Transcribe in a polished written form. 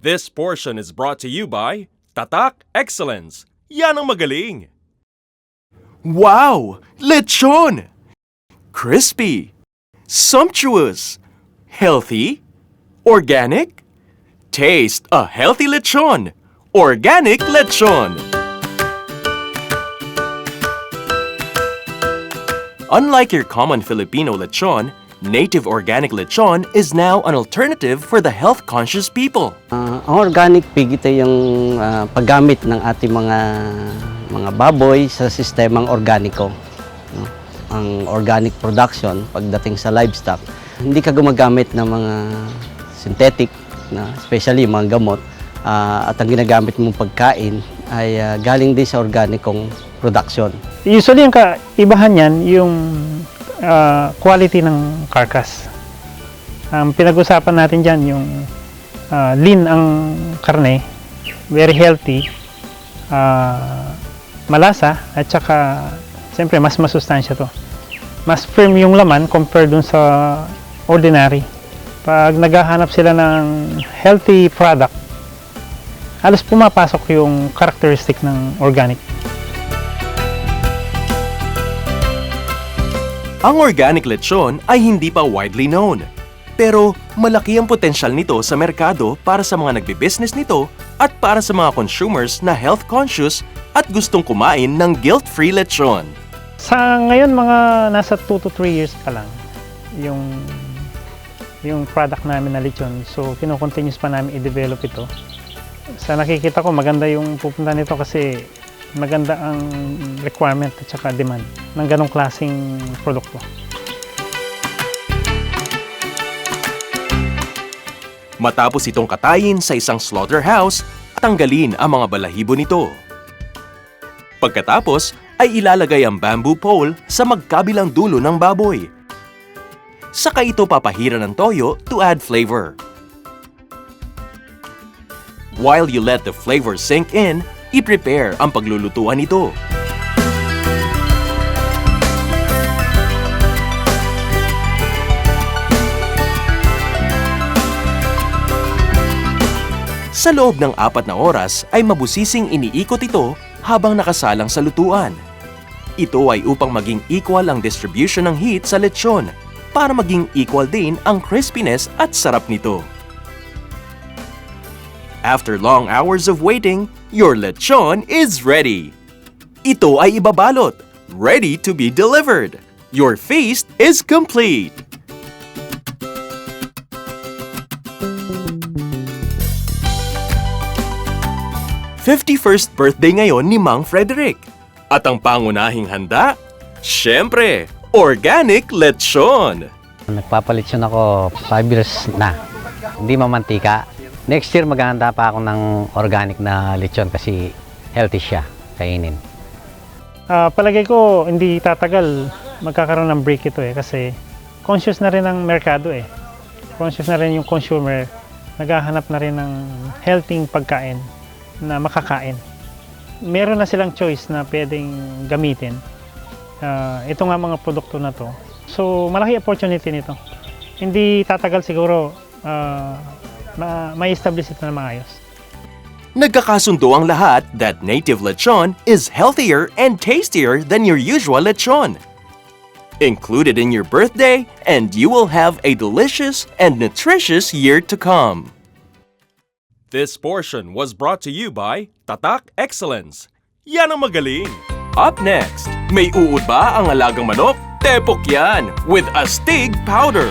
This portion is brought to you by Tatak Excellence. Yan ang magaling! Wow! Lechon! Crispy! Sumptuous! Healthy? Organic? Taste a healthy lechon! Organic lechon! Unlike your common Filipino lechon, native organic lechon is now an alternative for the health-conscious people. Ang organic pig, ito yung paggamit ng ating mga baboy sa sistemang organiko. Ang organic production, pagdating sa livestock, hindi ka gumagamit ng mga synthetic, especially mga gamot, at ang ginagamit mong pagkain ay galing din sa organikong production. Usually, ang kaibahan niyan, yung quality ng carcass. Ang pinag-usapan natin dyan, yung lean ang karne, very healthy, malasa, at saka siyempre mas masustansya to. Mas firm yung laman compared dun sa ordinary. Pag naghahanap sila ng healthy product, halos pumapasok yung characteristic ng organic. Ang organic lechon ay hindi pa widely known. Pero malaki ang potensyal nito sa merkado para sa mga nagbe-business nito at para sa mga consumers na health-conscious at gustong kumain ng guilt-free lechon. Sa ngayon, mga nasa 2 to 3 years pa lang yung product namin na lechon. So, kino-continuous pa namin i-develop ito. Sa nakikita ko, maganda yung pupunta nito kasi maganda ang requirement at saka demand ng ganong klaseng produkto. Matapos itong katayin sa isang slaughterhouse, tanggalin ang mga balahibo nito. Pagkatapos ay ilalagay ang bamboo pole sa magkabilang dulo ng baboy. Saka ito papahiran ng toyo to add flavor. While you let the flavor sink in, i-prepare ang paglulutuan nito. Sa loob ng 4 na oras ay mabusising iniikot ito habang nakasalang sa lutuan. Ito ay upang maging equal ang distribution ng heat sa lechon para maging equal din ang crispiness at sarap nito. After long hours of waiting, your lechon is ready. Ito ay ibabalot, ready to be delivered. Your feast is complete. '51st birthday ngayon ni Mang Frederick. At ang pangunahing handa? Siyempre, organic lechon! Nagpapalitsyon ako 5 years na. Hindi mamantika. Next year, maghahanda pa ako ng organic na lechon kasi healthy siya kainin. Palagay ko, hindi tatagal magkakaroon ng break ito kasi conscious na rin ang merkado Conscious na rin yung consumer, naghahanap na rin ng healthy pagkain na makakain. Meron na silang choice na pwedeng gamitin. Ito nga mga produkto na to. So, malaki opportunity nito. Hindi tatagal siguro may establish ito na maayos. Nagkakasundo ang lahat that native lechon is healthier and tastier than your usual lechon. Include it in your birthday and you will have a delicious and nutritious year to come. This portion was brought to you by Tatak Excellence. Yan ang magaling! Up next, may uod ba ang alagang manok? Tepok yan with Astig Powder.